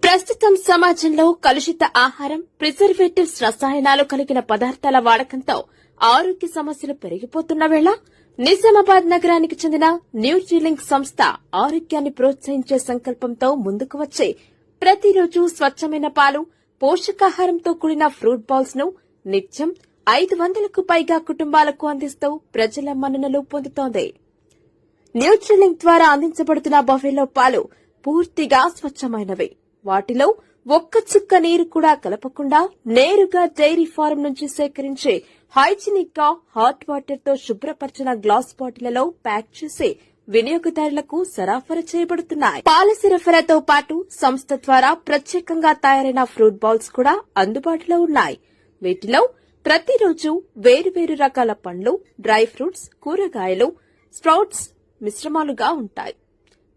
ప్రస్తుతం సమాజంలో కలుషిత ఆహారం, ప్రిజర్వేటివ్స్, రసాయనాలు కలిగిన పదార్థాల వాడకంతో ఆరోగ్య సమస్యలు పెరిగిపోతున్న వేళ నిజామాబాద్ నగరానికి చెందిన న్యూట్రీలింక్ సంస్థ ఆరోగ్యాన్ని ప్రోత్సహించే సంకల్పంతో ముందుకు వచ్చి ప్రతిరోజు స్వచ్ఛమైన పాలు, పోషకాహారంతో కూడిన ఫ్రూట్ బాల్స్ ను నిత్యం 500కు పైగా కుటుంబాలకు అందిస్తూ ప్రజల మన్ననలు పొందుతోంది. న్యూట్రీలింక్ ద్వారా అందించబడుతున్న బఫెలో పాలు పూర్తిగా స్వచ్ఛమైనవి. వాటిలో ఒక్క చుక్క నీరు కూడా కలపకుండా నేరుగా డైరీ ఫారం నుంచి సేకరించి హైజీనిక్ గా హాట్ వాటర్ తో శుభ్రపరిచిన గ్లాస్ బాటిళ్లలో ప్యాక్ చేసి వినియోగదారులకు సరఫరా చేయబడుతున్నాయి. పాల సరఫరాతో పాటు సంస్థ ద్వారా ప్రత్యేకంగా తయారైన ఫ్రూట్ బాల్స్ కూడా అందుబాటులో ఉన్నాయి. వీటిలో ప్రతిరోజు వేరువేరు రకాల పండ్లు, డ్రై ఫ్రూట్స్, కూరగాయలు, స్ప్రౌట్స్ మిశ్రమాలుగా ఉంటాయి.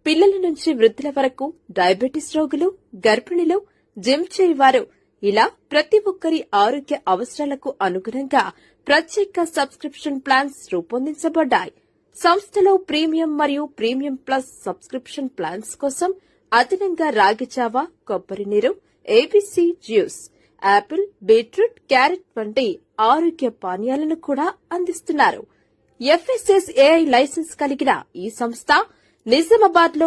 పిల్లల నుంచి వృద్ధుల వరకు, డయాబెటిస్ రోగులు, గర్భిణులు, జిమ్ చేయవారు ఇలా ప్రతి ఒక్కరి ఆరోగ్య అవసరాలకు అనుగుణంగా ప్రత్యేక సబ్స్క్రిప్షన్ ప్లాన్స్ రూపొందించబడ్డాయి. సంస్థలో ప్రీమియం మరియు ప్రీమియం ప్లస్ సబ్స్క్రిప్షన్ ప్లాన్స్ కోసం అదనంగా రాగి జావా, కొబ్బరి నీరు, ABC juice, Apple, beetroot, carrot వంటి ఆరోగ్య పానీయాలను కూడా అందిస్తున్నారు. FSSAI లైసెన్స్ కలిగిన ఈ సంస్థ నిజామాబాద్ లో